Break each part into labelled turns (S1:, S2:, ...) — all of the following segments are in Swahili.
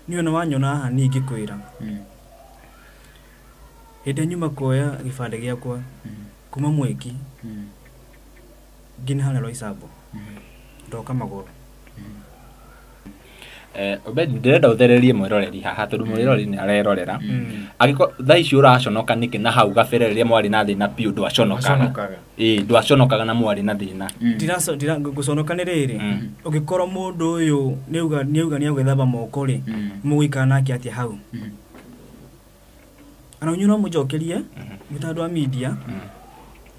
S1: niyo na wanyona haha ni ngikwira hende nyuma kuoya gibande giakwa kuma Mwiki ngina hana Roysambu ndoka maguru
S2: Obed ndirenda uthererie mwiroreri haha tondu mwiroreri ni arerorera agiko thaici uraconoka niki na hau gaberereria mwari na thina piu ndwaconokaga ndwaconokaga na mwari na thina
S1: ndira nguconoka ni riri ugikorwo mundu uyu niuga ni agwethamba moko ri mugika nake ati hau ana unyuna mujokerie mutandu wa media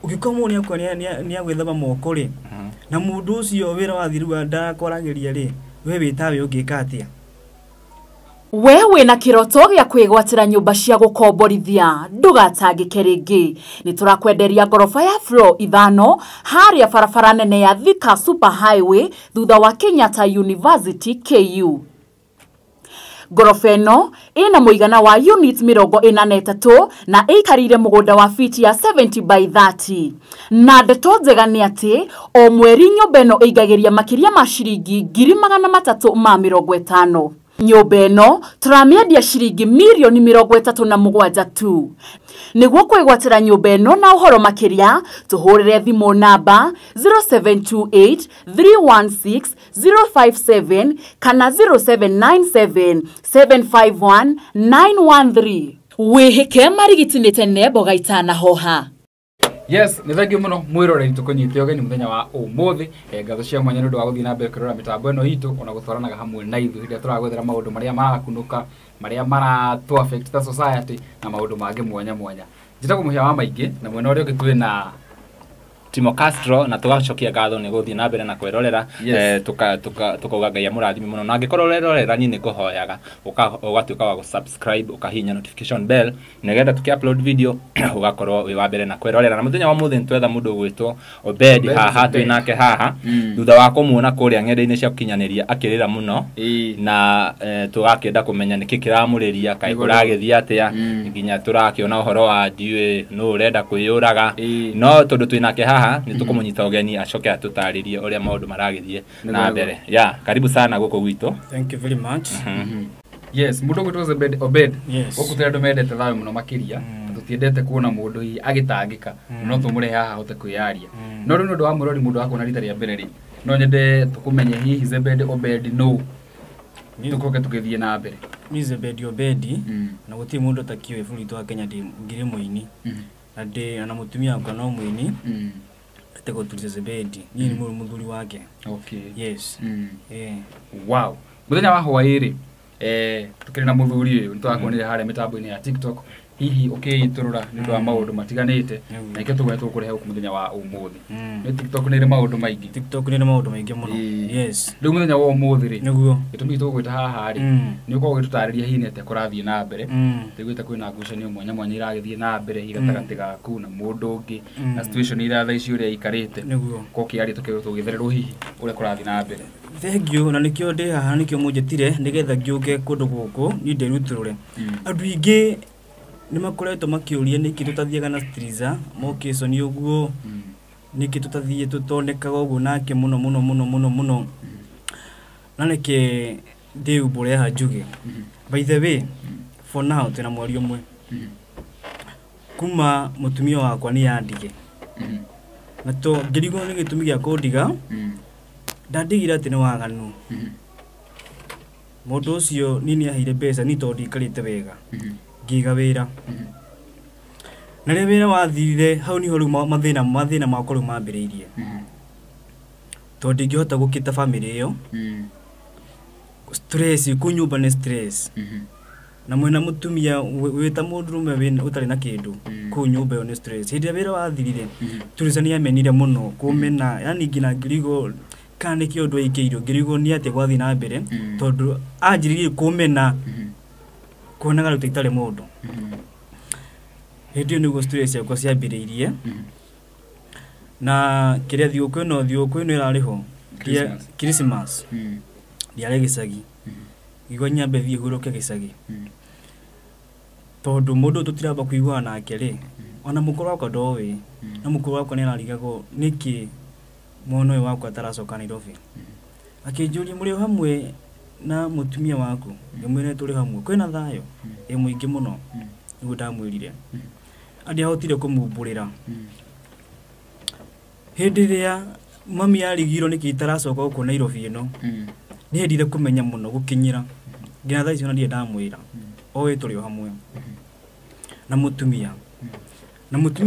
S1: ugikorwo mundu yakwa ni agwethamba moko ri na mundu ucio wira wathiruga ndakoragiria ri we witawe ungika atia
S3: wewe na kiroto gya kwigwatira nyumba cia gukomborithia ndugatangike ringi ni turakwenderia gorofa ya floor 5 haria barabara nene ya Thika Super Highway thutha wa Kenyatta University KU. Gorofa ino ina muigana wa unit 43 na ikarire mugunda wa fiti ya 70 by 30 na ndeto njega ni ati o mweri nyumba ino igagiria makiria ma ciringi 350,000. Nyumba ino turamiendia ciringi milioni 37 tu. Niguo kwigwatira nyumba ino na uhoro makiria tuhurire thimu namba 0728 316 057 kana 0797 751 913. Wihike marigitinite nebo gaitana hoha.
S4: Yes, ni thank you muno mwiroreri tukunyite ogeni muthenya wa umuthi ngatho cia mwanya ndu wa guthii na mbere kurora mitambo ino hitu ona gutwaranaga hamwe na ithu hĩndĩ turagwethera maundu maria marakunuka maria maratu affect the society na maundu mangi mwanya mwanya njitagwo muhia wa maingi na mwena uria ngitwe na
S2: Timo Castro na tugacokia ngatho ni guthii na mbere na kwirorera tukauga Ngai amurathime muno na angikorwo urerorera ni nikuhoyaga ugatuika wa subscribe ukahinya notification bell nigetha tuki-upload video ugakorwo wi wa mbere na kwirorera na muthenya wa muthi ntwetha mundu gwitwo Obed haha twinake haha thutha wa kumuona kuria ng'enda-ini cia gukinyaniria akirira muno na tugakenda kumenya niki kiramuriria kai kuragithia atia nginya turakiona uhoro wa ndiwe no urenda kwiyuraga no tondu twinake haha ni tukumunyita ogeni acoke atutaririe uria maundu maragithie na mbere karibu sana guko gwito.
S1: Thank you very much.
S4: Yes, mundu gwitwo Obed
S1: yes.
S4: Okutera ndomendete thayo muno makiria tutiendete kuona mundu agitangika no tumure haha hote kwiyaria no ri ndu wa murori mundu akona rita ria mbere ri no nyende tukumenye hihi Obed no tukoke tukithie na mbere
S1: Zebedi Obed na guti mundu takiwe bũrũri wa Kenya ndi ngiri muini na ndi ana mutumia akwa no muini atego tulize Zebedi ni muthuri wake.
S4: Okay,
S1: yes.
S4: Wow, muthenya wa hwairi tukiri na muthuri uyu nitwakonire haria mitambo-ini ya TikTok hihi ukiiturura ndu wa maundu matiganite na ike tugwetwo kurehe ku muthenya wa umuthi ni TikTok ni maundu maingi
S1: muno. Yes,
S4: ndu muthenya wa umuthi ri
S1: niguo
S4: gitumi tugwita haha ri ni uko gitutariria hihi nete kurathie na mbere tiguita kwina ngucanio mwanya mwanya iragithie na mbere higatagati gaku na mundu ungi na situation ira thaici uria ikarite
S1: niguo
S4: ko kiari tukithererwo hihi uria kurathie na mbere.
S1: Thank you na nikio ndi haha nikio munjitire nigetha ngiuke kundu guku ni nderuturure andu ingi ni makoretwo makiuria niki tutathiaga na striza mokeso ni uguo niki tutathie tutonekaga uguo nake muno na niki ndi ubure ha njuge. By the way, for now tena mwari umwe kuma mutumia wakwa ni yandige na to ngirigo ni gitumi gya kundiga ndandigira ati ni waganu mundu ucio nini ahire mbeca ni tondi ikarite wega ngiga wira na ria wira wathirire hau niho riu mathina makwa riu mambiriirie tondi ngihota gukita family iyo stress kunyumba ni stress na mwena mutumia wita mundu rume utari na kindu ku nyumba yo ni stress hindi wira wathirire turizani amenire muno kumena yani ngina ngirigo kandi kiondu ikiirio ngirigo ni ati gwathi na mbere tondu anjiririe kumena kuonaga ruta itari mundu hindi ni go stress yakwa ciambiriirie na kiria thiuko ino irariho Christmas ndiare gicagi igwa nyambe thie huruke gicagi tondu mundu tutiramba kuigua nake ri ona mukuru wakwa ndowi na mukuru wakwa ni ararigago niki mwono wakwa taracoka Nairobi akinjuria muri hamwe na mutumia waku ngemwene tuli hamwe kwina thayo muingi muno nigu ndamwirire andi ahotire kumumburira hindi ria mami arigiro niki itaracoka guku Nairobi ino ni hendire kumenya muno gukinyira ngina thaa icio na ndie ndamwira owe tuli hamwe na mutumia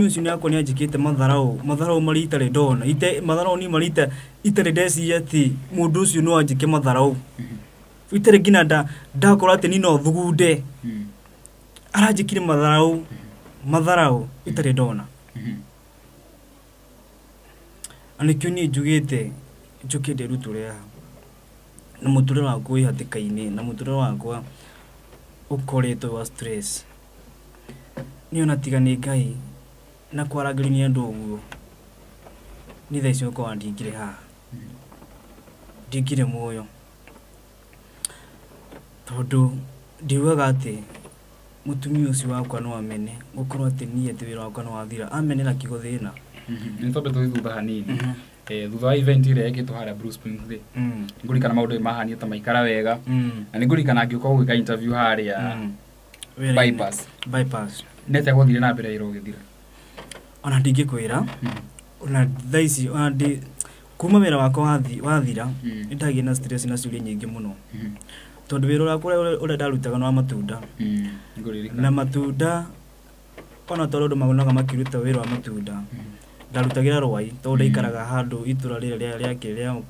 S1: ucio nako ni anjikite matharau marita le dona matharau ni marita itare desi ati mundu ucio no anjike matharau itare ngina ndakora ati ni no thugunde aranjikire matharau itare dona anikio ni njugite njukite ruture na muturire wakwa ihatikaine na muturire wakwa ukoretwo wa stress ni ona tiga ni Ngai na kwaragiri ni andu uguo ni thaa icio kwa ndingire ha ndingire muoyo tondu ndiugaga ati mutumia ucio wakwa no amene gukorwo ati ni ati wira wakwa no wathira amene na kigo thina
S4: ni tobe to thutha hanini thutha wa event ile yekitwo haria Bruce Springsteen ngurikana maundu mahani ta maikara wega na ni ngurikana ngiuka gwika interview haria bypass nete guthire na mbere iro githira
S1: ona ndingikwira ona thaici ona ndi kuma wira wakwa wathira ndagie na stress na ciuria nyingi muno tondu wira wakwa ule ndarutaga no matunda na matunda ona tondu magunaga makiruta wira wa matunda ndarutagira rwai tondu ndaikaraga handu itura rĩrĩa rĩa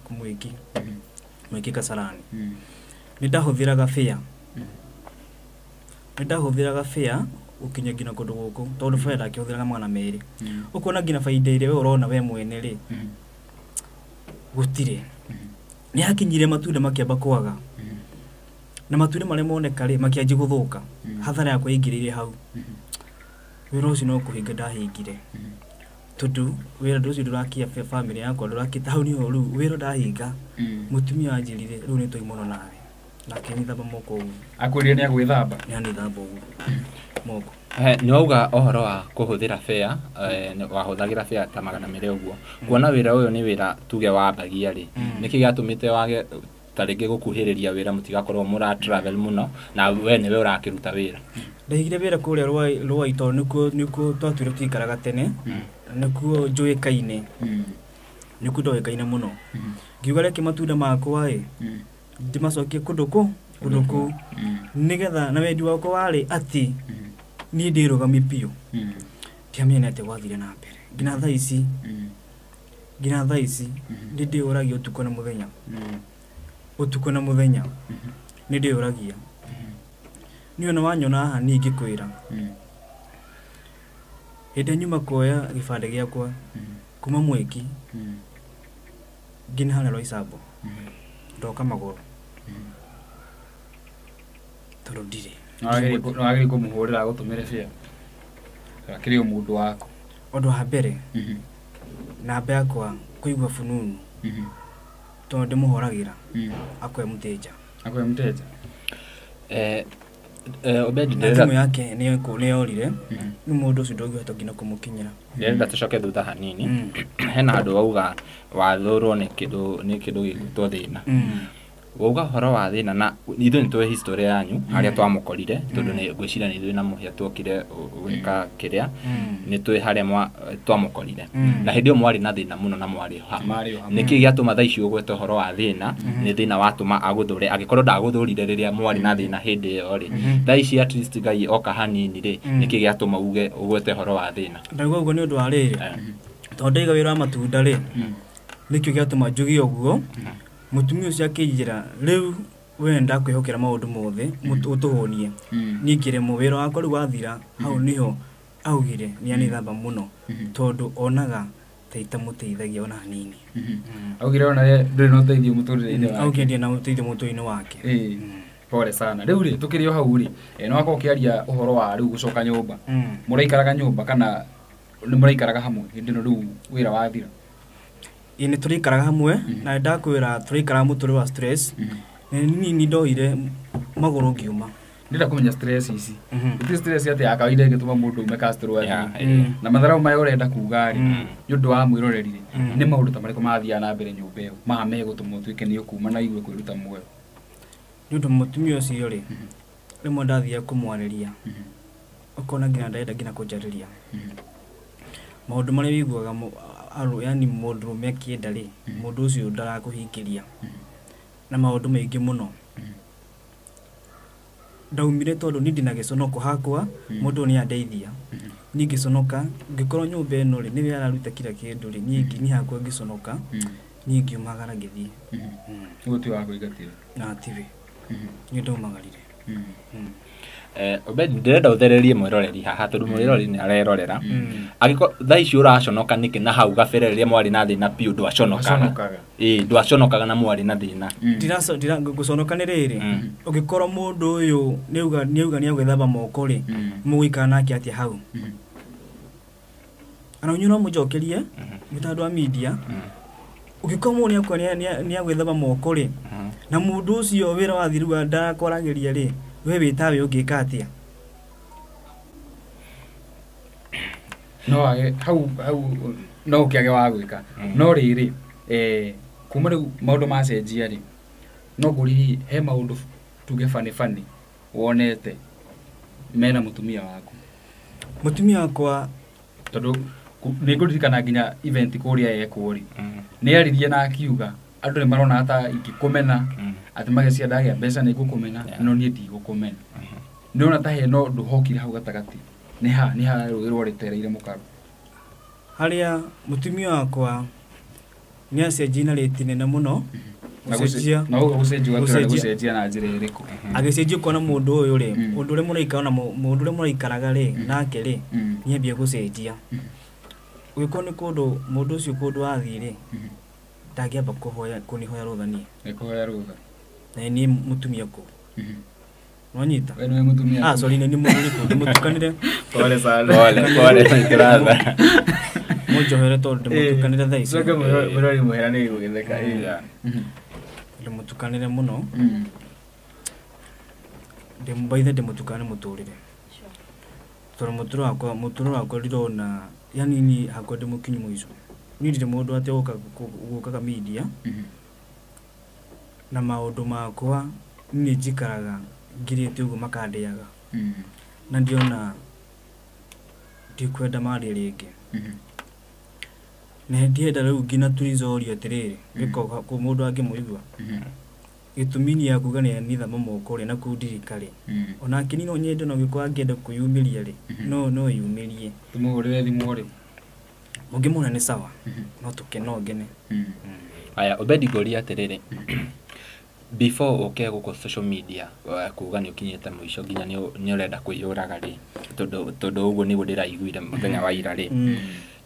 S1: mwiki Kasarani ni ndahuthiraga fare ukinya ngina kundu guku tondu fare ndakihuthiraga mwana meri ukona ngina faida ile we urona we mwene ri gutire ni hakinyire matunda makiamba kwaga na matunda marĩa moneka ri makianji guthuka hathara yakwa ingirire hau wira ucio no kuhinga ndahingire tondu wira nducio ndurakia family yakwa ndurakita hau niho riu wira ndahinga mutumia anjirire riu ni toimono nawe nake nithamba moko ugu
S4: akwirire ni agwithamba
S1: ni anithamba ugu moko
S2: ni wauga ohoro wa kuhuthira fare wahuthagira fare ta 200 uguo kuona wira uyu ni wira tuge wambagia ri niki giatumite wage taringi gukuhiriria wira mutigakorwo mura travel muno na we niwe urakiruta wira
S1: ndahigire wira kuria rwai to nikuo twatwire tikaraga tene nikuo njuikaine nikuo ndoikaine muno ngiuga reke matunda makwa ndimacokie kundu ku nigetha na wendi wakwa wari ati ni ndirugami piu ndiamenya ati wathire na mbere ngina thaa ici ndiuragia utuko na muthenya ni ndiuragia ni ona wanyona haha ni ngikwira hinde nyuma kuoya gibande giakwa kuma mweki ngina hana Roysambu ndoka maguru tondu ndire
S4: no agiri kumuhurira gutumire fare akiri mundu wako
S1: undu wa mbere namba yakwa kuigua fununu tondu ndimuhoragira akwe muteja
S2: Obedi
S1: ndimu yake ni yorire ni mundu ucio ndogihota ngina kumukinyira
S2: ndenda tucoke thutha hanini hena andu wauga wathurwo ni kindu gigutwo thina wauga horo wa thina na ithu nitwe history yanyu haria twamukorire tondu ni gwicira ni ithu na muhia twokire gwika kiria nitwe haria twamukorire na hindi mwari na thina muno na mwari niki giatuma thaa icio gwete horo wa thina ni thina watuma aguthure agikorwo ndaguthurire riria mwari na thina hindi yo ri thaa ici at least Ngai oka hanini ri niki giatuma uge ugwete horo wa thina
S1: ndauga uguo ni undu wa riri tondu ndaiga wira wa matunda ri nikio giatuma njugi uguo mutumia ucio akijira riu wenda kwihokera maundu mothe utuhonie ningire muwira wakwa riu wathira hau niho augire ni anithamba muno tondu onaga taita muteithagia ona hanini
S4: augire ona nduri no teithio muturire-ini wake
S1: augire na muteithio muturire-ini wake
S4: pole sana riu ri tukirio hau ri no akwa ukiaria uhoro wa riu gucoka nyumba muraikaraga nyumba kana ni muraikaraga hamwe hindi no riu wira wathira
S1: ini turikaraga hamwe na ndakwira turikaraga muturi wa stress ni ndoire maguru ngiuma
S4: ndira kumenya stress ici iti stress ati akawaida igituma mundu umeka stress na matharau maya urenda kuga ri yundu wa mwirorerire ni maundu ta mariko mathia na mbere nyumba iyo mahame gutuma twike ni ukuma na igwe kwiruta muoyo
S1: ndio mutumia ucio ri rimwe ndathia kumwareria ukona ngina ndaenda ngina kunjariria maundu maria wiguaga yani mundu mekienda ri mundu ucio ndarakuhingiria na maundu maingi muno ndaumire tondu ni ndina giconoko hakwa mundu ni andeithia ni giconoka ngikorwo nyumba eno ri ni araruta kila kindu ri ni hakwa giconoka ni ngiumagara ngithii
S4: uti wa kuigatira
S1: na TV ni ndaumagarire
S2: Obedi ndirenda uthererie mwiroreri haha tondu mwiroreri ni arerorera agiko thaici uraconoka niki na hau gabere riria mwari na thina piu ndwaconokaga ndwaconokaga na mwari na thina
S1: ndira guconoka ni riri ugikorwo mundu uyu niuga ni agwithamba moko ri muguikara nake atia hau ana unyuro mujokerie mutandu wa media ugikorwo mundu akwa ni agwithamba moko ri na mundu ucio wira wa thiru ndakoragiria ri we witawe ungika atia
S4: no age hau no kiage wa gwika no riri kuma riu maundu macenjia ri no nguri he maundu tuge fani wonete mena mutumia waku
S1: mutumia wakwa
S4: tondu ni nguririkana nginya event kuria yekwo ri ni aririe na akiuga andu ni marona hata ikikumena ati magecia ndagia mbeca ni gukumena no nie ndi gukumena ndona ta he no nduhokire hau gatagati ni ha rugirwo ritereire mukaru
S1: haria mutumia wakwa ni acenjina ritinene muno gucenjia
S4: na ugo gucenjia na njira iriku
S1: agicenjia kona mundu uyu ri undu ri muraikara na mundu ri muraikaraga ri nake ri ni ambia gucenjia ugikorwo ni kundu mundu ucio kundu athire ndagiamba kuhoya kunihoya ruthani
S4: kuhoya rutha
S1: na ni mutumia ku Nonyita.
S4: Wewe ni mutumia.
S1: Sorry ni muri ku mutukanire.
S2: Pole sana. Kirada.
S1: Mujo here to mutukanire thai.
S4: Soka muri muhera ni gugitheka iya.
S1: Mutukanire muno. Ndimbaithe ndimutukane muturire. Toro muturo wakwa rirona yani ni hakwa ndimukinyu mwizo. Ni ndire mundu ate gukaga media. Na maundu makwa ni njikaraga ngirite ugo makandeaga na ndiona ndikwenda mari ringi na ndienda riu ngina tulizoria atiriri giko ku mundu angimuigua gitumini ya kuga ni thama moko ri na kundirikari ona kini no nyende no gikwa ngende kuyumiria ri no yumirie
S4: tumugurire thimu ri
S1: mungimuna ni sawa no tukeno ngene
S2: aya obedi gori atiriri before okay guko social media kuga ni ukinyete muico ginya ni urenda kwiyuraga ri todo ugo ni gudira iguire muthenya wa ira ri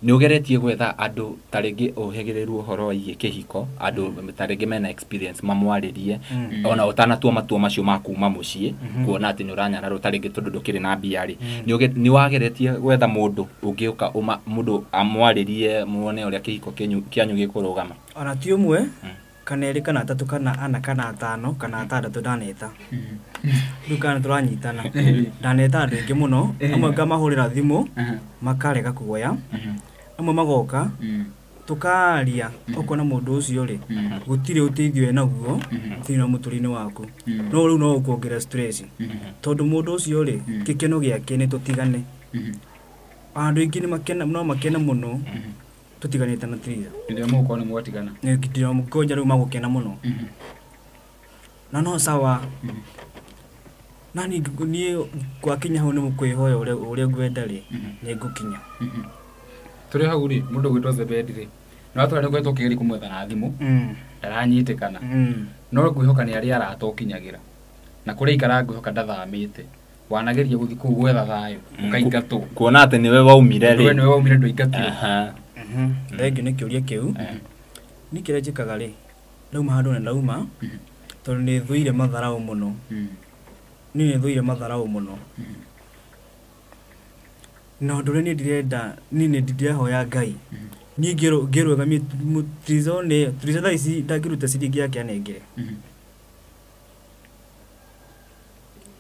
S2: ni ugeretie gwetha andu taringi uhegereru horo ige kihiko andu taringi mena experience mamwaririe ona utanatua matua macio makuma mucii kuona ati ni uranyara ru taringi todo ndukiri na biari ni wageretie gwetha mundu ungiuka mundu amwaririe muone uria kihiko kianyu gikurugama
S1: ona ti umwe kana eri kana atatu kana ana kana atano kana atandatu ndaneta dukana turanyitana ndaneta andu ingi muno amwe ngamahurira thimu makarega kugoya amwe magoka tukaria ukona mundu ucio ri gutire uteithio enaguo thina muturine waku no riu no ukuongerera stress tondu mundu ucio ri gikeno giake ni tutigane andu ingi ni makena muno tutiganite na Triza
S4: ndio muko ni mwatigana
S1: ndio mukonja riu magukena muno na no sawa nani ni kwa kinya ho ni mukwihoya uria gwenda ri ni ngukinya
S4: turi haguri mundu gwitwa Zebedi ri no atwara gwetwo kigeri kumwetha na thimu aranyitikana no ngwihoka ni ari aratokinyagira na kuri ikara ngwihoka ndathamite wanageria guthi ku gwetha thayo ukaingatu
S2: kuona ati niwe waumire ri
S4: niwe waumire nduingatire
S1: Thegi ni kiuria kiu ni kire njikaga ri lauma handu na lauma tondu ni thuire matharau muno ni thuire matharau muno no ndure ni ndirenda ni ndirahoya Ngai ni ngirwega mutrizone Triza thaisi ndakiruta ciringi yake anengere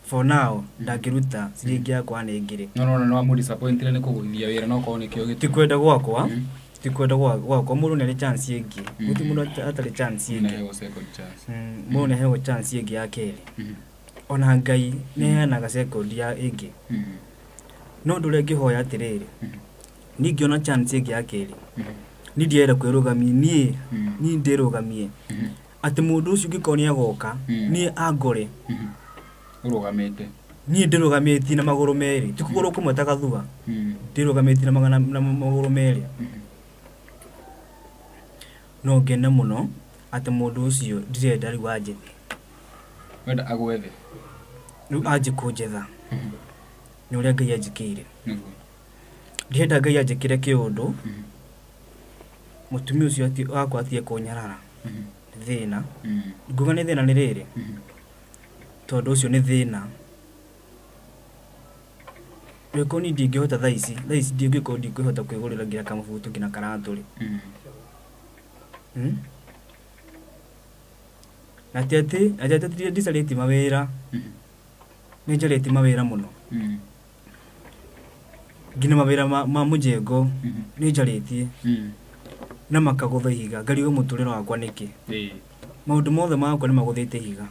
S1: for now ndakiruta ciringi yakwa anengere
S4: no mu disappointed ni kugurithia wira no ko ni kio
S1: ti kwenda gwakwa tikwenda gwakwa mundu nĩ chance ĩngĩ guti mundu atarĩ chance ĩngĩ
S4: Neheo second chance.
S1: mundu nĩheo chance ĩngĩ ya kerĩ ona Ngai nĩheanaga second ya ĩngĩ no ndũrĩa ngĩhoya atĩrĩrĩ ningĩona chance ĩngĩ ya kerĩ ni ndienda kwĩrũgamia niĩ ndĩrũgamie atĩ mũndũ ũcio ũngĩkorwo nĩagoka niĩ angore
S4: Ũrũgamĩte.
S1: niĩ ndĩrũgamĩtie na magũrũ merĩ ti kũgũrũ kũmwe ta gathua ndĩrũgamĩtie na magũrũ merĩ no ngene mũno atĩ mũndũ ũcio ndirenda rĩu anjethe
S4: Wenda agwethe.
S1: rĩu anjĩ kũnjetha nĩ ũrĩa Ngai anjĩkĩire
S4: Nĩguo.
S1: ndĩrenda Ngai anjĩkĩre kĩũndũ mũtumia ũcio wakwa atige kũnyarara thĩna nguga nĩ thĩna nĩ rĩrĩ tondũ ũcio nĩ thĩna wĩko ni ndingĩhota thaa ici ndingĩkorwo ndingĩhota kwĩgũrĩra nginya kamabuto nginya karatũrĩ na atĩ ndicarĩti mawĩra nĩ njarĩti mawĩra mũno nginya mawĩra ma mũjengo nĩ njarĩtie na makagũtha ihiga ngarigwo mũtũrĩre wakwa nĩkĩ maũndũ mothe makwa nĩ magũthĩte ihiga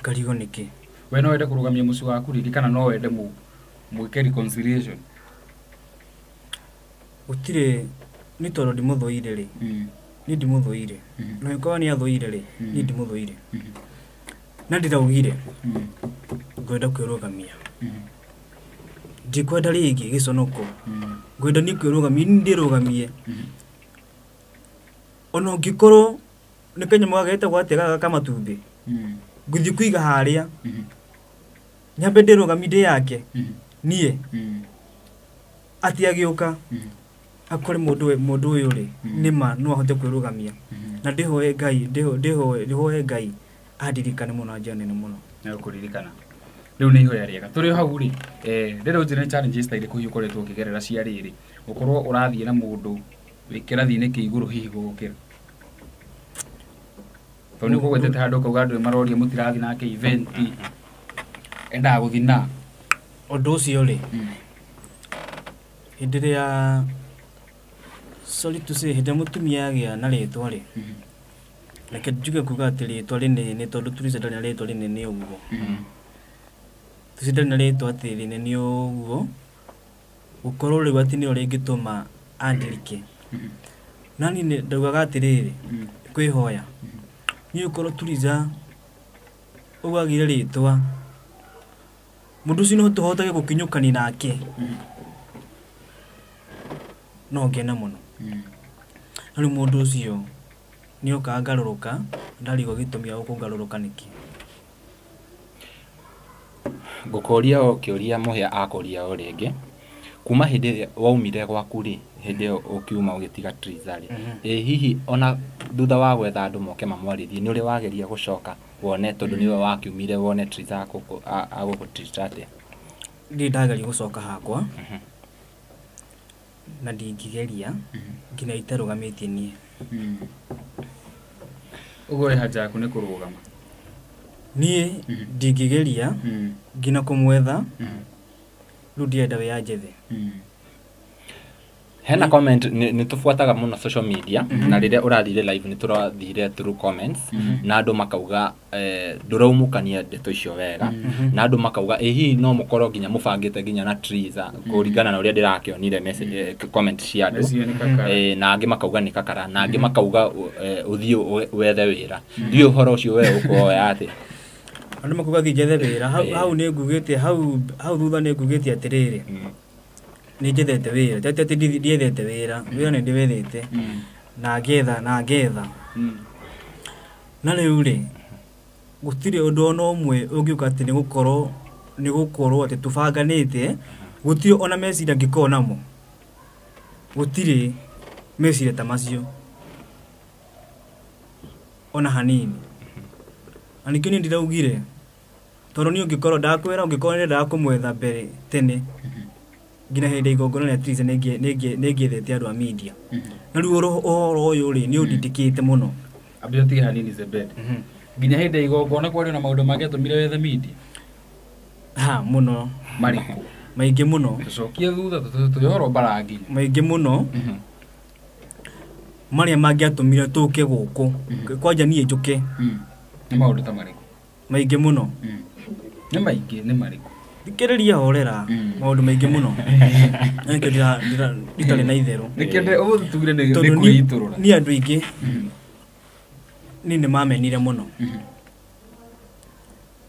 S1: ngarigwo nĩkĩ
S4: We no wende kũrũgamia mũciĩ waku rĩngĩ kana no wende mwĩke reconciliation?
S1: Gũtirĩ nĩ tondũ ndimũthũire rĩ nĩ ndimũthũire na ĩkorwo nĩ athũire rĩ nĩ ndimũthũire na ndĩraugire ngwenda kwĩrũgamia ndikwenda rĩngĩ gĩconoko ngwenda niĩ kwĩrũgamia niĩ ndĩrũgamie ona ũngĩkorwo nĩ kanyamũ gagetagwo atĩa gaka kamatumbĩ ngũthiĩ kũiga harĩa nyambe ndĩrũgamie ndĩ yake niĩ atĩ agĩũka akore mũndũ ũyũ rĩ nĩma no ahote kwĩrũgamia na ndĩhoe Ngai andirikane mũno njĩra nene mũno
S4: Na ũkũririkana. Rĩu nĩ ihoya rĩega. Tũrĩ hau rĩ, rĩrĩa ũnjĩra challenges ta irĩkũ hihi ũkoretwo ũkĩgerera cia rĩrĩ, ũkorwo ũrathiĩ na mũndũ wĩ kĩrathi-inĩ kĩa igũrũ hihi gũgũkĩra. Tondũ nĩ ũgwetete handũ ũkauga andũ maroria mũtirathi nake event endaga gũthiĩ na
S1: ũndũ ũcio rĩ hĩndĩ ĩrĩa sorry to say hĩndĩ mũtumia agĩa na rĩtwa rĩ reke njuge kuga atĩ rĩtwa rĩnene tondũ Triza ndarĩ na rĩtwa rĩnene ũguo Triza ndarĩ na rĩtwa atĩ rĩnene ũguo gũkorwo rĩu atĩ nĩyo rĩngĩtũma andirike na niĩ ndaugaga atĩrĩrĩ kwĩhoya niĩ ũkorwo Triza ũgagire rĩtwa mũndũ ũcio no tũhotage gũkinyũkania nake no ngena mũno na rĩu mũndũ ũcio nĩ okaga ngarũrũka ndarigwo gĩtũmi gĩa gũkũngarũrũka nĩkĩ
S2: ngũkũria o kĩũria mũhĩa akũria o rĩngĩ kuma hĩndĩ ĩrĩa waumire gwaku rĩ hĩndĩ ĩyo ũkiuma ũgĩtiga Triza rĩ hihi ona thutha wa gwetha andũ moke mamwarĩrie nĩ ũrĩ wageria gũcoka wone tondũ nĩwe wakiumire wone Triza agũgũtreat atĩa?
S1: Ndirĩ ndageria gũcoka hakwa na ndingĩgeria nginya itarũgamĩtie niĩ
S4: ũguo haja yaku nĩ kũrũgama
S1: niĩ ndingĩgeria nginya kũmwetha rĩu ndirenda we anjethe
S2: hena comment nĩ tũbuataga mũno social media na rĩrĩa ũrathire live nĩ tũrathire through comments na andũ makauga ndũraumũkania ndeto icio wega na andũ makauga hihi no mũkorwo nginya mũbangĩte nginya na Triza kũringana na ũrĩa ndĩrakĩonire message comment cia andũ na angĩ makauga nĩ kakara na angĩ makauga ũthiĩ wethe wĩra ndiũ ũhoro ũcio we ũkoya atĩ
S1: andũ makauga thiĩ njethe wĩra hau nĩ ngugĩte hau thutha nĩ ngugĩte atĩrĩrĩ nĩ njethete wĩra atĩ ndiethete wĩra nĩ ndĩwethete na ngetha na rĩu rĩ gũtirĩ ũndũ ona ũmwe ũngĩũka atĩ nĩ gũkorwo atĩ tũbanganĩte gũtirĩ ona meciria ngĩkorwo namo gũtirĩ meciria ta macio ona hanini na nĩkĩo niĩ ndiraugire tondũ niĩ ũngĩkorwo ndakwĩra ũngĩkorwo nĩndendaga kũmwetha mbere tene nginya hĩndĩ igongona rĩa Triza nĩngĩethete andũ a media na rĩu ũhoro ũyũ rĩ nĩ ũndindĩkĩte mũno
S4: ambia tige hanini Zebed nginya hĩndĩ igongona kwarĩ na maũndũ mangĩ atũmire wethe media
S1: mũno
S4: marĩkũ
S1: maingĩ mũno
S4: tucokie thutha tuyoro barangi
S1: maingĩ mũno marĩa mangĩatũmire tũke gũkũ kwanja niĩ njũke
S4: nĩ maũndũ ta marĩkũ
S1: maingĩ mũno
S4: nĩ maingĩ nĩ marĩkũ
S1: thikĩrĩria horera maũndũ maingĩ mũno nĩkĩo nditarĩ na itherũ
S4: nĩkĩo ũthuthuria nĩ kwĩitũrũra
S1: niĩ andũ aingĩ niĩ nĩ mamenire mũno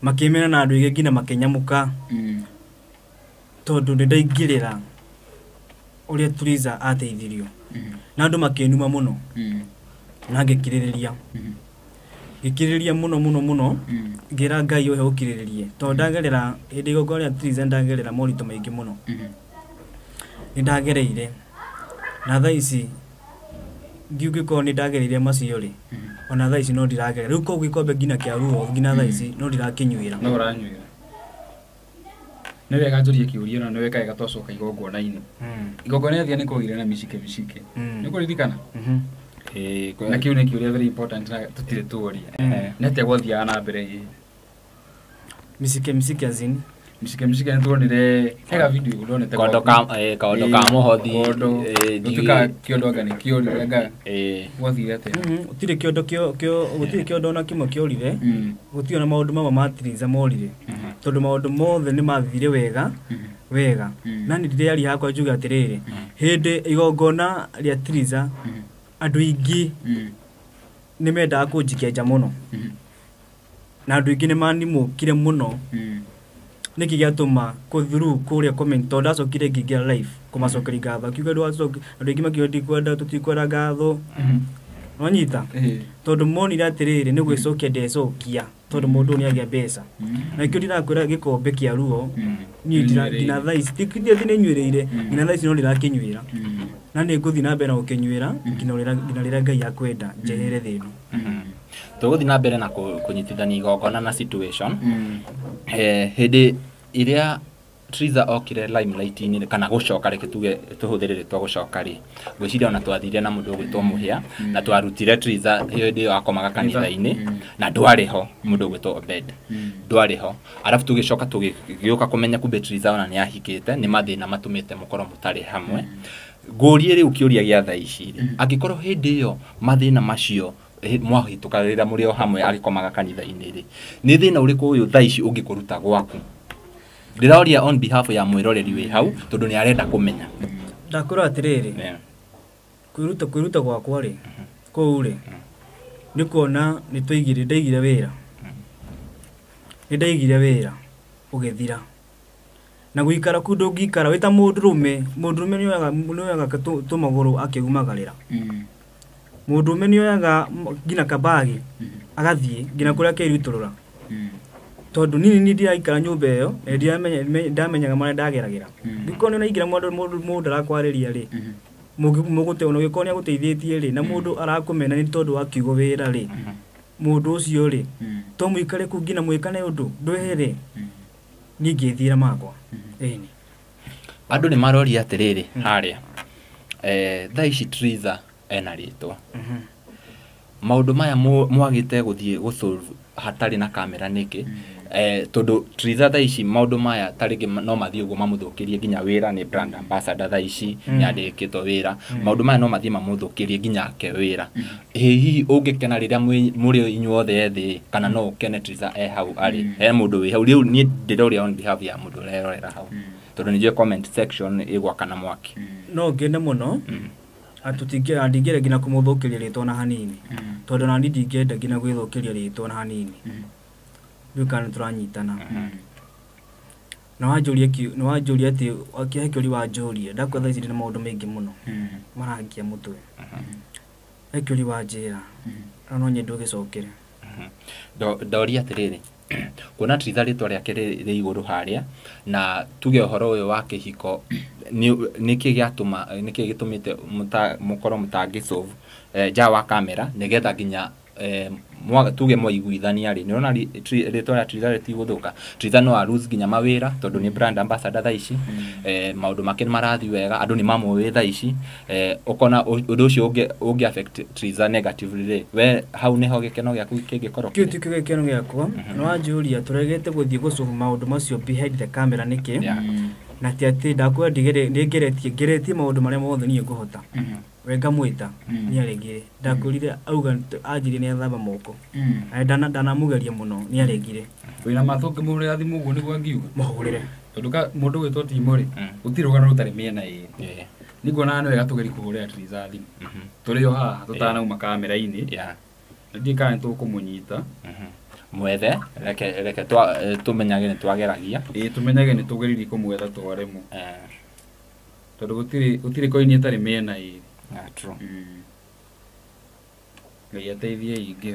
S1: makĩmena na andũ aingĩ nginya makĩnyamũka tondũ nĩndaingĩrĩra ũrĩa Triza ateithirio na andũ makĩnuma mũno na ngĩkirĩrĩria mũno ngĩra Ngai ohe ũkirĩrĩrie tondũ ndagerera hĩndĩ igongona rĩa Triza ndagerera moritũ maingĩ mũno nĩndagereire na thaa ici ndiũngĩkorwo nĩndagereire macio rĩ ona thaa ici no ndiragerera rĩu koguo gĩkombe nginya kĩa ruo nginya thaa ici no ndirakĩnyuĩra
S4: no ũranyuĩra nĩ wega njũrie kĩũria na nĩ wega gatwacoka igongona-inĩ igongona rĩa nĩ kũgire na micike nĩ kũririkana na kĩu nĩ kĩũria very important na tũtirĩ tuoria nĩ atĩa gwathiaga na mbere
S1: micike azini
S4: micike nĩ tuonire hega video ũronete
S2: kondo ka muhothi
S4: tuka kĩondo anga nĩ kĩorire anga gwathire atĩa
S1: gũtirĩ kĩondo na kĩmwe kĩorire gũtirĩ na maũndũ mamwe ma Triza morire tondũ maũndũ mothe nĩ mathire wega na nĩ ndĩrĩa ari hakwa njuga atĩrĩrĩ hĩndĩ igongona rĩa Triza andũ aingĩ nĩ mendaga kũnjikia nja mũno na andũ aingĩ nĩ manimũkire mũno nĩkĩ gĩatũma kũthuru kũrĩa comment tondũ ndacokire ngĩingĩra live kũmacokeria ngatho kiuga andũ aingĩ makĩenda tũtikwenda ngatho wanyita tondũ monire atĩrĩrĩ nĩ gwĩcokia ndecokia tondũ mũndũ nĩ agĩa mbeca na kĩo ndirakwĩra gĩkombe kĩa ruo niĩ ndina thaa ici tikithia nĩ nyuĩrĩire ngina thaa ici no ndĩrakĩnyuĩra na nĩ ngũthiĩ na mbere na gũkĩnyuĩra ngina rĩrĩa Ngai akwenda njehere thĩ ĩno
S2: tũgũthiĩ na mbere na kũnyitithania igongona na situation hĩndĩ ĩrĩa Triza okire limelight-inĩ kana gũcoka reke tuge tuhũthĩrĩre twa gũcoka rĩ gwĩciria ona twathire na mũndũ ũgwĩtwo Mũhĩa na twarutire Triza hĩndĩ ĩyo akomaga kanitha-inĩ na ndwarĩ ho mũndũ ũgwĩtwo Obed ndwarĩ ho arabu tũgĩcoka tũgĩũka kũmenya kumbe Triza ona nĩ ahikĩte nĩ mathĩna matũmĩte mũkorwo mũtarĩ hamwe ngũrie rĩu kĩũria gĩa thaa ici angĩkorwo hĩndĩ ĩyo mathĩna macio mwahĩtũkanĩra mũrĩ o hamwe agĩkomaga kanitha-inĩ rĩ nĩ thĩna ũrĩkũ ũyũ thaa ici ũngĩkũruta gwaku ndĩroria on behalf ya mwĩroreri wĩ hau tondũ nĩ arenda kũmenya
S1: ndakwĩra atĩrĩrĩ kwĩruta gwakwa rĩ kũu rĩ nĩ kuona nĩ ndaigire wĩra ũgĩthira na gũikara kũu ndũngĩikara wĩ ta mũndũrũme nĩoyaga tũmagũrũ akĩgumagarĩra mũndũrũme nĩoyaga nginya kabagi agathiĩ nginya kũrĩa keritũrũra tondũ nini ndiraikara nyũmba ĩyo ndamenyaga marĩa ndageragĩra ngĩkorwo nĩ naingĩra mũndũ arakwarĩria rĩ mũgũteona ũgĩkorwo nĩ agũteithĩtie rĩ na mũndũ arakũmena nĩ tondũ wa kiugo wĩra rĩ mũndũ ũcio rĩ to mũikare kũu nginya mwĩkane ũndũ ndwehere niĩ ngĩthira makwa ĩni
S2: andũ nĩ maroria atĩrĩrĩ harĩa thaa ici Triza ena rĩtwa maũndũ maya mwagĩte gũthiĩ gũsolve hatarĩ na kamera nĩkĩ tondũ Triza thaa ici maũndũ maya tarĩngĩ no mathiĩ ũguo mamũthũkĩrie nginya wĩra nĩ brand ambassador thaa ici nĩandĩkĩtwo wĩra maũndũ maya no mathiĩ mamũthũkĩrie nginya ake wĩra hihi ũngĩkena rĩrĩa mũrĩ inyuothe thĩ kana no ũkene Triza hau arĩ he mũndũ wĩ hau rĩu niĩ ndĩroria on behalf ya mũndũ ũrerorera hau tondũ nĩjue comment section ĩgwakana mwaki
S1: no ngende mũno ndingĩenda nginya kũmũthũkĩria rĩtwa na hanini tondũ na ndingĩenda nginya gwĩthũkĩria rĩtwa na hanini rĩu kana tũranyitana na wanjũria atĩ akĩhe kĩũria wanjũria ndakwĩra thaa ici ndĩ na maũndũ maingĩ mũno marangia mũtwe he kĩũria wanjĩra no nyende ũgĩcokere
S2: ndoria atĩrĩrĩ kuona Triza rĩtwa rĩake rĩ igũrũ harĩa na tuge ũhoro ũyũ wa kĩhiko nĩkĩ gĩtũmĩte mũkorwo mũtangĩsolve nja wa kamera nĩgetha nginya tuge mwaiguithania rĩ nĩrona rĩtwa rĩa Triza rĩtigũthũka Triza no lose nginya mawĩra tondũ nĩ brand ambassador thaa ici maũndũ make nĩ marathiĩ wega andũ nĩ mamũĩ thaa ici ũkona ũndũ ũcio ũngĩ affect Triza negatively rĩ we hau nĩho gĩkeno gĩaku kĩngĩkorwo
S1: kĩu ti gĩkeno gĩakwa nĩ wanjũria tũregete gũthiĩ gũsolve maũndũ macio behind the camera nĩkĩ na ti ati ndakwa ngeretie maundu maria mothe niĩ ngũhota we ngamwĩta nĩaregire ndakorire auga anjire nĩathamba moko ndanamugeria mũno nĩaregire
S4: wĩna mathũke mũhũrĩra thimũ ũguo nĩguo angiuga
S1: mũhũrĩre
S4: tondũ mũndũ gwĩtwo Timo rĩ gũtirĩ rũgano rũtarĩ mĩena ĩrĩ nĩnguona nĩ wega tũgerie kũhũrĩra Triza thimũ tũrĩ o haha tũtanauma kamera-inĩ ndiĩ kana nĩtũkũmũnyita
S2: mwethe reke tumenyage nĩ twageragia
S4: tumenyage nĩ tũgeririe kũmwetha twaremwo tondũ gũtirĩ koini ĩtarĩ mĩena ĩrĩ
S2: true
S4: Ngai ateithie ingĩ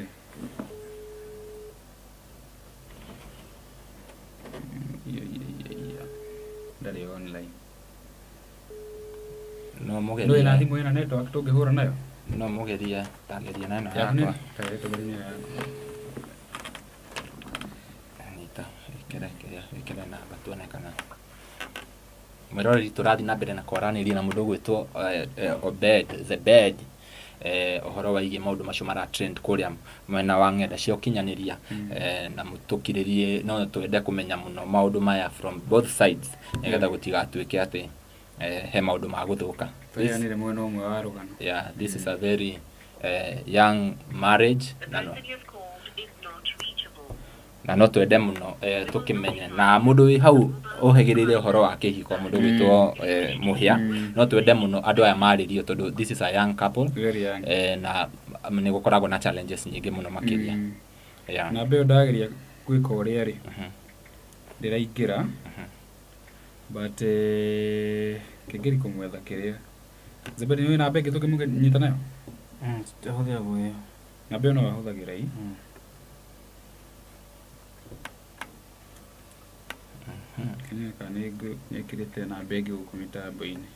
S4: ndarĩ online
S2: no
S4: ndio
S2: mugeria
S4: ina thimũ ĩna network tũngĩhũra nayo
S2: no mugeria tageria na ĩno yakwa anita ikere namba tuone kana mwĩroreri tũrathi na mbere na kwaranĩria na mũndũ gwĩtwo Zebed ũhoro waigie maũndũ macio mara trend kũrĩa mwena wa ng'enda cia ũkinyanĩria na mũtũkirĩrie no twende kũmenya mũno maũndũ maya from both sides nĩgetha gũtigatuĩke atĩ he maũndũ ma gũthũka
S4: tũyanire mwena ũmwe wa rũgano
S2: this is a very young marriage na no twende mũno tũkĩmenye na mũndũ wĩ hau ũhegĩrĩire ũhoro wa kĩhiko mũndũ gwĩtwo Mũhia no twende mũno andũ aya marĩrio tondũ this is a young couple na nĩ gũkoragwo na challenges nyingĩ mũno makĩria
S4: na mbeo ndageria gwĩka ũrĩa rĩ ndĩraingĩra but kĩngĩri kũmwetha kĩrĩa Zebedi nĩ namba ĩngĩ tũkĩmũnyita nayo
S1: hũthĩra guoya
S4: namba ĩyo no ahũthagĩra ii kana nĩekĩrĩte namba ĩngĩ gũkũ mĩtambo-inĩ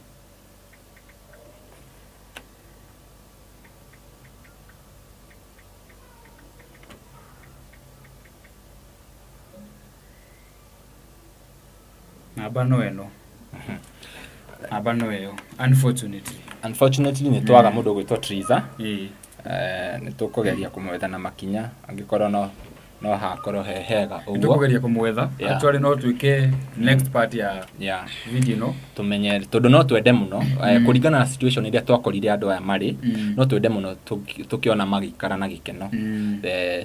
S4: namba no ĩno namba no ĩyo unfortunately
S2: nĩ twaga mũndũ gwĩtwo Triza nĩ tũkũgeria kũmwetha na makinya angĩkorwo no hakorwo hega ũguo
S4: tũkũgeria kũmwetha actually no twĩke next part ya video no
S2: tumenye tondũ no twende mũno kũringana na situation iria twakorire andũ aya marĩ no twende mũno tũkĩona magĩikara na gĩkeno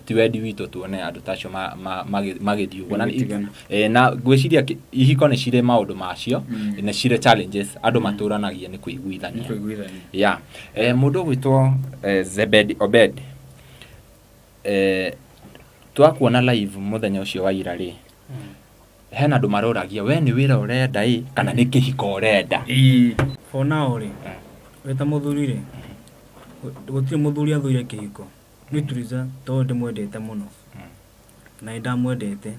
S2: ti wendi witũ tuone andũ tacio magĩthiĩ ũguo na ngwĩciria ihiko nĩ cirĩ maũndũ macio nĩ cirĩ challenges andũ matũranagia nĩ kũiguithania mũndũ gwĩtwo Zebed Obed twakuona live muthenya ucio wa ira ri hena andu maroragia we ni wira urenda kana ni kihiko urenda
S1: for now ri weta muthuri ri gutire muthuri athuire kihiko ni Triza to ndimwendete muno na ndamwendete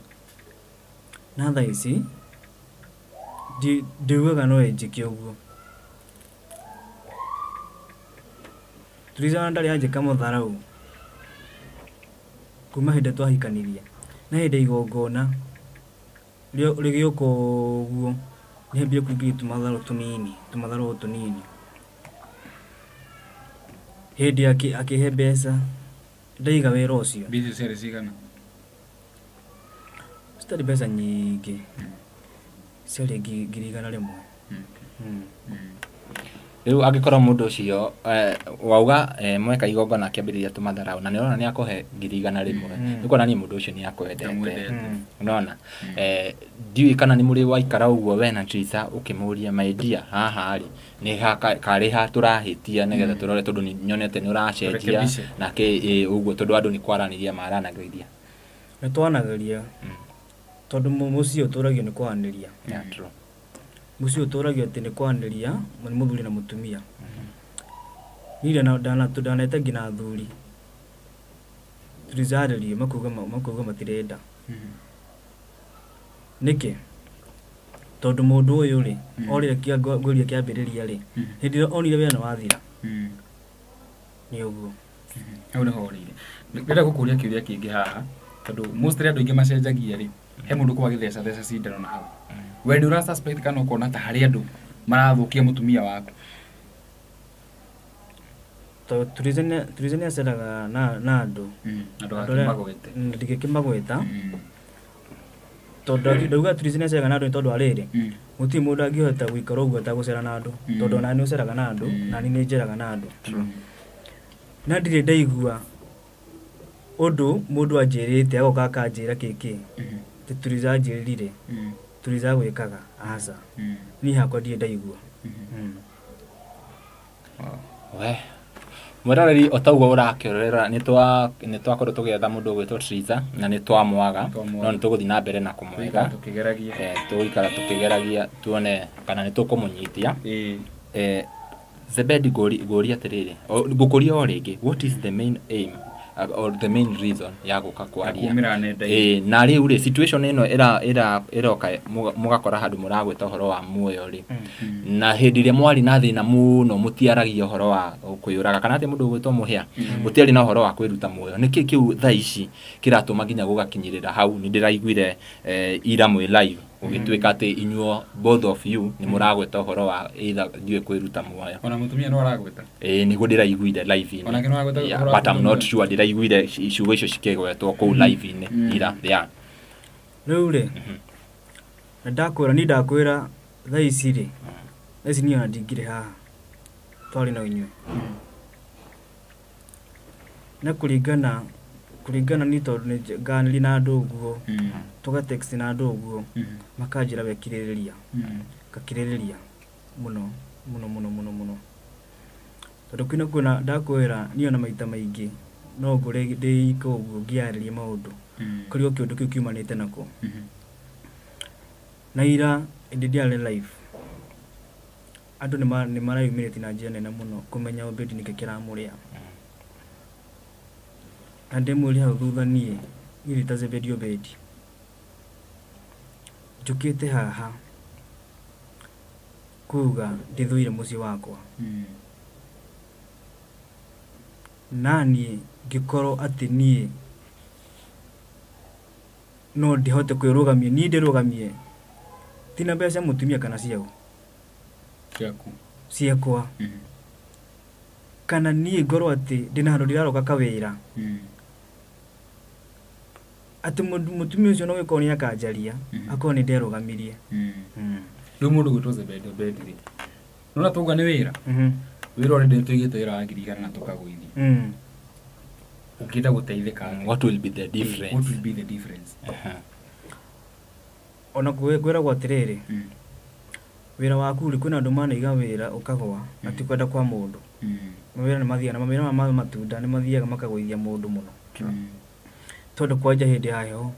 S1: na thaa ici ndiugaga no enjike uguo Triza ndari anjika mutharau kuma hĩndĩ twahikaniria na hĩndĩ igongona rĩgĩũka ũguo nĩ hĩmbire kũingĩria tũmatharũ tũnini hĩndĩ akĩhe mbeca ndaiga wĩra ũcio
S4: mbica ciarĩ cigana
S1: citarĩ mbeca nyingĩ ciarĩ 100,000
S2: riu angĩkorwo mũndũ ũcio wauga mweka igongona akĩambĩrĩria tũmatharau na nĩũrona nĩ akũhe 100,000 nĩ kuonania mũndũ ũcio nĩ akwendete unaona ndiũĩ kana nĩ mũrĩ waikara ũguo we na Triza ũkĩmũria maidia haha rĩ nĩ karĩ ha tũrahĩtia nĩgetha tũrore tondũ nĩ nyonete nĩ ũracenjia na ũguo tondũ andũ nĩ kwaranĩria maranagĩria
S1: nĩ twanagĩria tondũ mũciĩ ũtũragio nĩ kwaranĩria mucio ũtũragio atĩ nĩ kwaranĩria mũthuri na mũtumia nire na ndanete nginya athuri turizarĩrie makuga matirenda nĩkĩ tondũ mũndũ ũyũ rĩ orĩkia ngũria kĩambĩrĩria rĩ hĩndĩ ĩrĩa onire wĩra nĩ wathira nĩ ũguo
S4: hau nĩ horĩire ndĩrenda gũkũria kĩũria kĩngĩ haha tondũ mostly andũ aingĩ macenjagia rĩ he mũndũ kwa gĩtheca cindano na hau we nĩ ũrasuspect kana ũkona ta harĩ andũ marathũkia mũtumia waku
S1: Triza nĩ aceraga na andũ
S4: andũ akĩmagwete
S1: ndingĩkĩmagweta tondu ndauga Tricia nĩ aceraga na andũ tondũ arĩrĩ gũtirĩ mũndũ angĩhota gũikara ũguo atagũcera na andũ tondũ ona nĩ ũceraga na andũ na nĩ njeraga na andũ na ndirĩ ndaigua ũndũ mũndũ anjĩrĩte agoka akanjĩra kĩkĩ ti Tricia anjĩrĩrire Tricia gwĩkaga aca niĩ hakwa ndirĩ ndaigua
S2: we mweroreri otaugo ũrakĩrorera nĩ twakorwo tũgĩetha mũndũ ũgwĩtwo Tricia na nĩ twamwaga no nĩ tũgũthiĩ na mbere na kũmwetha tũgũikara tũkĩgeragia tuone kana nĩ tũkũmũnyitia Zebedi ngũria atĩrĩrĩ ngũkũria o rĩngĩ what is the main aim or the main reason ya gũka kwaria na rĩu rĩ situation ĩno ĩroka mũgakora handũ mũragwĩta ũhoro wa muoyo rĩ na hĩndĩ ĩrĩa mwari na thĩna mũno mũtiaragia ũhoro wa kwĩyũraga kana atĩ mũndũ ũgwĩtwo mũhĩa mũtiari na ũhoro wa kwĩruta muoyo nĩkĩ kĩu thaa ici kĩratũma nginya gũgakinyĩrĩra hau nĩ ndĩraiguire ira mwĩ live ũgĩtuĩka atĩ inyuo both of you nĩ mũragweta ũhoro wa either ndiũĩ kwĩruta muoyo
S4: ona mũtumia no aragweta
S2: nĩguo ndĩraiguire live-inĩ but I'm not sure ndĩraiguire ciugo icio cikĩgwetwo kũu live-inĩ ira
S1: rĩu rĩ ndakwĩra thaa ici rĩ thaa ici niĩ ona ndingire haha twarĩ na inyuĩ na kũringana ni tondũ nĩ nganĩri na andũ ũguo tũgatext na andũ ũguo makanjĩra wekirĩrĩria ngakirĩrĩria mũno tondũ kwĩna ndakwĩra niĩ ona maita maingĩ no ngore ndĩika ũguo ngĩarĩria maũndũ kũrĩ o kĩũndũ kĩu kiumanĩte nako na ira ĩndĩ ndiarĩ live andũ nĩ marayumĩrĩtie na njĩra nene mũno kũmenya Obedi nĩkĩ kĩramũrĩa na ndĩmwĩre hau thutha niĩ ta Zebedi Obedi njũkĩte haha kuga ndĩthũire mũciĩ wakwa na niĩ ngĩkorwo atĩ niĩ no ndihote kwĩrũgamia niĩ ndĩrũgamie tina mbeca mũtumia kana ciakwa kana niĩ ngorwo atĩ ndĩna handũ ndĩraroka kawĩra atĩ mũtumia ũcio no gĩkorwo nĩ akanjaria akorwo nĩ nderũgamirie
S4: rĩu mũndũ gwĩtwo Zebedi Obedi nona tuga nĩ wĩra wĩra ũrĩa ndĩtũigĩte wĩra wa 1,000 na tũkagũithia ũkĩenda gũteithĩka
S2: what will be the difference
S1: ona kwĩragwo atĩrĩrĩ wĩra waku rĩ kwĩna andũ manaiga wĩra ũkagwa na ti kwenda kwa mũndũ mawĩra nĩ mathiaga na mawĩra ma matunda nĩ mathiaga makagũithia mũndũ mũno tondũ kwanja hĩndĩ ya heho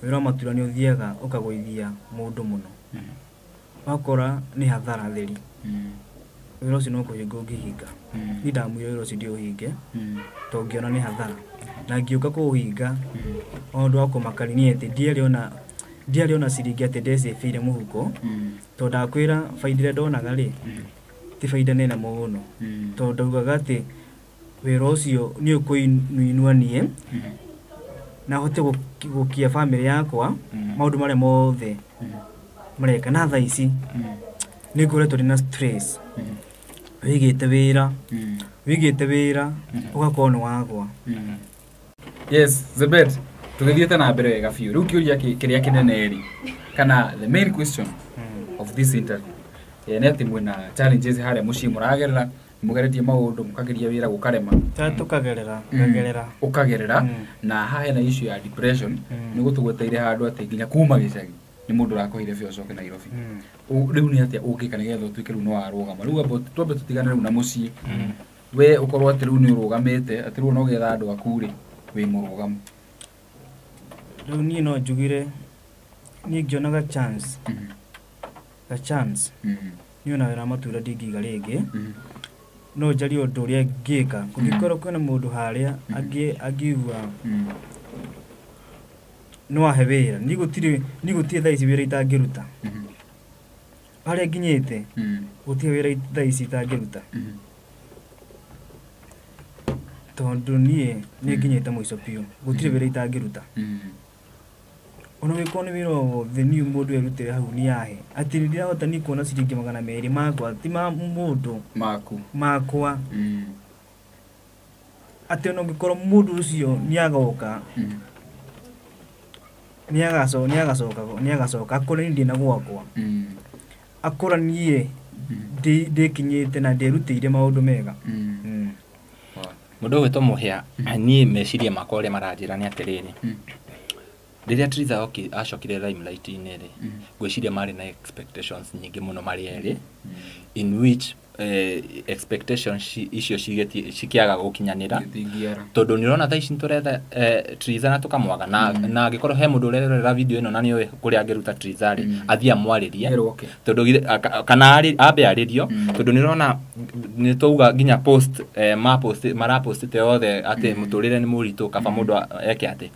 S1: wĩra wa matunda nĩ ũthiaga ũkagũithia mũndũ mũno wakora nĩ hathara theri wĩra ũcio no kũhinga ũngĩhinga niĩ ndamwĩra wĩra ũcio ndiũhinge tondũ ngĩona nĩ hathara na ngĩũka kũũhinga maũndũ wa kũmakania niĩ atĩ ndiarĩ ona ciringi atĩ ndecĩbĩire mũhuko tondũ ndakwĩra baida ĩrĩa ndonaga rĩ ti baida nene mũno tondũ ndaugaga atĩ wĩra ũcio nĩ ũkũinua niĩ na hote gũkia family yakwa maũndũ marĩa mothe mareka na thaa ici nĩ ngoretwo ndĩ na stress wĩigĩte wĩra ũgakorwo nĩ wagwa
S4: yes Zebedi tũgĩthiĩte na mbere wega biũ rĩu kĩũria kĩrĩa kĩnene rĩ kana the main question of this interview nĩ atĩ mwĩna challenges harĩa mũciĩ mũragerera mũgeretie maũndũ mũkageria wĩra gũkarema ũkagerera na haha hena issue ya depression nĩ gũtũgweteire handũ atĩ nginya kuma gĩcagi nĩ mũndũ ũrakũhire biũ ũcoke Nairobi rĩu nĩ atĩa ũngĩka nĩgetha ũtuĩke rĩu no warũgama rĩu twambe tũtigane rĩu na mũciĩ we ũkorwo atĩ rĩu nĩ ũrũgamĩte atĩ rĩu no getha andũ aku rĩ wĩ mũrũgamu
S1: rĩu niĩ no njugire niĩ ngĩonaga chance niĩ ona wĩra matunda ndingĩiga rĩngĩ no njarie ũndũ ũrĩa ngĩka kũngĩkorwo kwĩna mũndũ harĩa angĩigua no ahe wĩra niĩ gũtirĩ thaa ici wĩra itangĩruta harĩa nginyĩte gũtirĩ wĩra thaa ici itangĩruta tondũ niĩ nĩ nginyĩte mũico biũ gũtirĩ wĩra itangĩruta ona wĩkorwo nĩ wĩra wothe niĩ mũndũ erutĩre hau nĩ ahe atĩ ndirahota niĩ kuona ciringi 200 makwa ti ma mũndũ makwa atĩ ona ũngĩkorwo mũndũ ũcio nĩ agoka niagacoka akora ni ndina gwakwa akora nie ndikinyite na ndirutire maundu mega
S2: mundu gwitwo muhia nie meciria makwa uria maranjira ni atiriri riria Triza acokire limelight-inĩ rĩ ngwĩciria marĩ na expectations nyingĩ mũno marĩ erĩ in which expectations icio cikiaga gukinyanira tondu ni urona thaa ici turetha Triza na tukamwaga na angikorwo he mundu urerera video ino na ni we kuria angiruta Triza ri athia mwaririe tondu kana ambe aririo tondu ni urona ni tuuga nginya post marapostite othe ati muturire ni muritu kaba mundu eke ati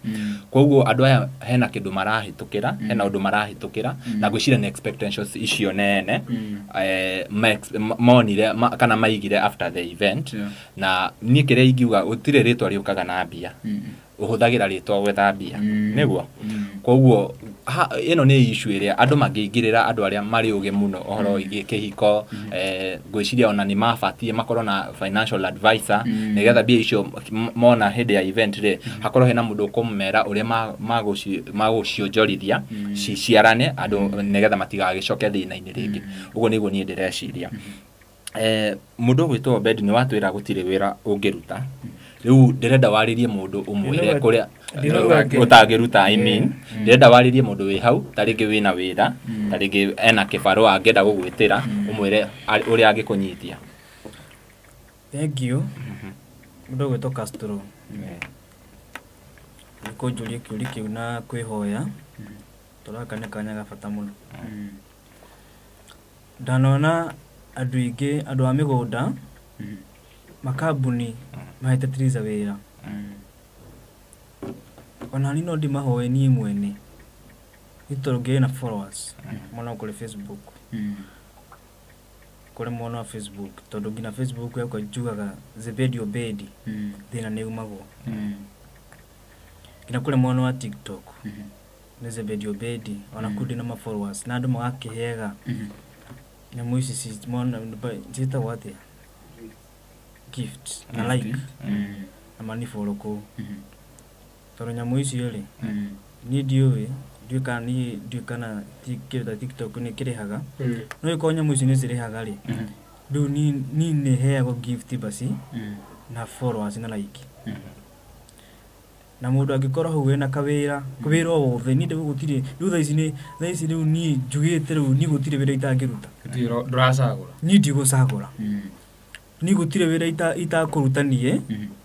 S2: koguo andu aya hena kindu marahitukira hena undu marahitukira na gwiciria ni expectations icio nene kana maigire after the event na ni kire ingiuga utire ritwa riukaga na mbia uhuthagira ritwa gwetha mbia niguo koguo ino ni issue iria andu mangiingirira andu aria mari uge muno ohoro igi kihiko gwiciria ona ni mabatie makorwo na financial advisor nigetha mbia icio mona hindi ya event ri hakorwo hena mundu kumera uria magucionjorithia ciciarane andu nigetha matigagicoke thina-ini ringi uguo niguo ni ndireciria mundu gwitwo Bed ni watwira gutire wira ungiruta riu ndirenda waririe mundu umwire kuria utagiruta I mean ndirenda waririe mundu wi hau taringi wina wira taringi ena kibaro angenda gugwitira umwire uria angikunyitia.
S1: Thank you mundu gwitwo Castro niko julie kiuri kiu na kwihoya turakane kanya gabata muno ndanona andu ingi andu a migunda makambuni mahete Triza wira ona ni no ndimahoe ni mwene itorogena followers mwana kule Facebook kule mwana wa Facebook tondu ngina Facebook yako njugaga Zebedio Bedi thina ni umago ngina kule mwana wa TikTok ni Zebedio Bedi ona kudi na followers na andu magakihega na muisi si mwana jita wate gift na like na mani follow ko toro nya muisi yole ni diwe kana tikira TikTok ni kirehaga no ikonya muisi ni zirehaga ri du ni ne heago gift basi na followers na like na mundu angikora hu wena kawira wothe ni ndewe gutire riu thaa ici riu ni njugite riu ni gutire wira itangiruta
S4: nduracagura
S1: ni ndigocagura ni gutire wira itakurutanie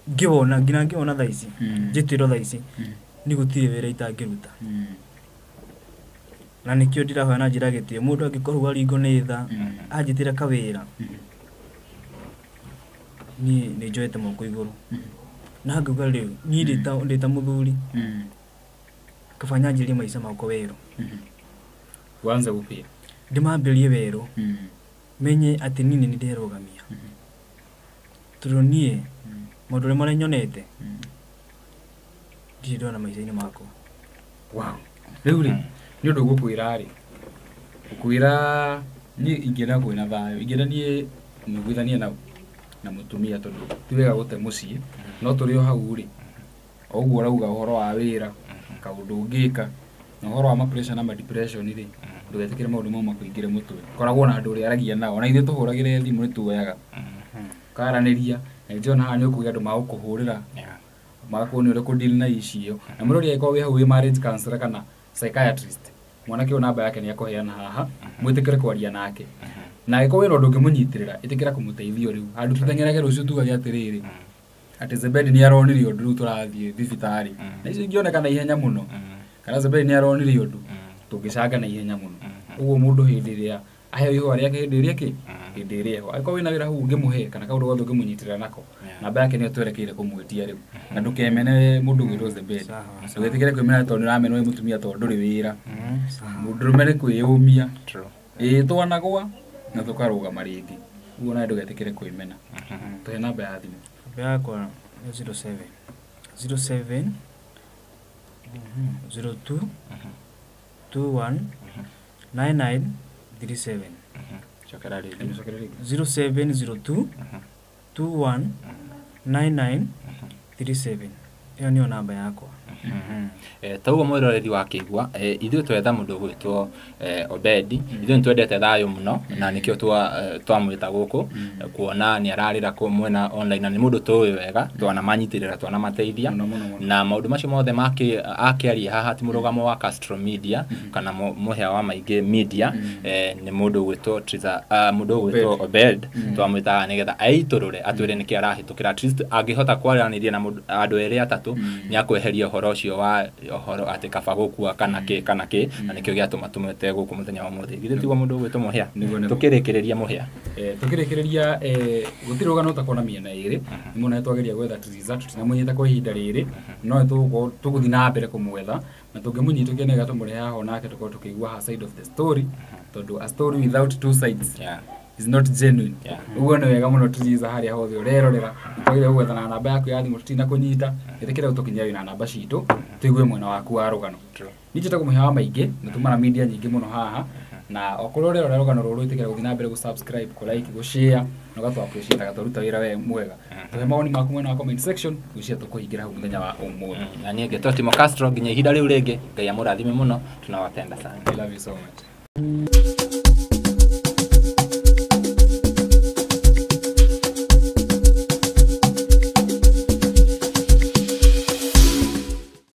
S1: ngibona ngina ngibona thaa ici njitiro thaa ici ni gutire wira itangiruta na nikio ndirahoya na njira gitie mundu angikora aringo ni tha anjitira kawira ni njoete moko iguru na nguga riu ni ndita muthuri kafanya njiri maisha mako wero
S4: wanza gupia
S1: ndimambirie wero menye ati nini ni nderogamia turonie modore mara nyonete ndido na maisha-ini mako
S4: wow riu ri ni undu gukwira ri ukwira ni ingena kwina thayo ingena ni ngwithania na mutumia tondu tiwega gute mucii no turi o hau ri oguo rauga uhoro wa wira kaundu ungika na uhoro wa pressure na depression ri ndugetikire maundu mo makuingire mutwe koragwo na andu ri aragia nao na ithe tuhuragire thimu ni tuoyaga karaniria na ndio na ni ukugia andu magukuhurira magakuoni uri ku deal na icio na murori aiko wi hau wi marriage counselor kana psychiatrist mwanake ona namba yake ni akuheana haha mwitikire kwaria nake na aiko wi rondu ngimunyitirira itikira kumuteithio riu andu tutengerage rucio tugagia atiriri ati Zebedi ni aronirio ndu turathie thibitari na icio ingioneka na ihenya muno kana Zebedi ni aronirio ndu tungicanga na ihenya muno uguo mundu hindi ria aheo ihwa riake hindi ria ki hindi ria ho aiko wina wira hu ngimuhe kana kaundu gothe ngimunyitirira nako namba yake ni twerekeire kumwetia riu na ndukemene mundu gwitwo Zebedi ndugetikire kwimena tondu ramena wi mutumia tondu ri wira mundu rumene kwiyumia twanagwa na tukarugama ringi uguo na ndugetikire kwimena tuhe namba ya thimu
S1: yakwa 07 02 21 9937
S2: chokera ri
S1: 0702 21 9937 Hiyo ndio namba yako.
S2: Taugo mwiroreri wa kigwa ithuĩ twetha mũndũ gwĩtwo Obedi ithuĩ twendete thayũ mũno na nĩkĩo twamwĩta gũkũ kuona nĩ ararĩra kũ mwena online na nĩ mũndũ tũĩ wega twanamanyitĩrĩra twanamateithia na maũndũ macio mothe akĩaria haha ti mũrũgamo wa Castro Media kana mũhĩa wa Maingĩ Media nĩ mũndũ gwĩtwo Obed twamwĩtaga nĩgetha aitũrũre atwĩre nĩkĩ arahĩtũkĩra at least angĩhota kwaranĩria na andũ erĩ atatũ nĩ akweheria ũhoro ũcio wa ũhoro atĩ kaba gũkua kana kĩ na nĩkĩo gĩatũma tumwete gũkũ mũthenya wa mũthĩ githĩ tigwo mũndũ gwĩtwo mũhĩa tũkĩrĩkĩrĩria mũhĩa
S4: tũkĩrĩkĩrĩria gũtirĩ rũgano ũtakona mĩena ĩrĩ nĩ mũna twageria gwetha Triza tũtinamũnyita kwa ihinda rĩrĩ no tũgũthiĩ na mbere kũmwetha na tũngĩmũnyita tũkĩone gatũmũrehe haha nake tũkorwo tũkĩigua ha side of the story tondũ a story without two sides is not genuine. Uguo nĩ wega mũno Triza harĩa hothe ũrerorera twagĩrĩirwo gwethana namba yaku ya thimũ tũtina kũnyita ĩthikĩra ũtũkinyĩra na namba citũ tũigue mwena waku wa rũgano nĩnjĩta kũmũhĩa wa Maingĩ nĩtũmana media nyingĩ mũno haha na okorwo ũrerorera rũgano rũrũ ĩtĩkĩra gũthiĩ na mbere gũ-subscribe kũ-like gũ-share na ũgatũ-appreciate tũruta wĩra we mwega tũhe mawoni maku mwena wa comment section gwĩcia tũkũhingĩra hau mũthenya wa ũmũthĩ
S2: na niĩ ngĩtwo Timo Castro nginya ihinda rĩu rĩngĩ Ngai amũrathime mũno tunawapenda sana.
S4: I love you so much.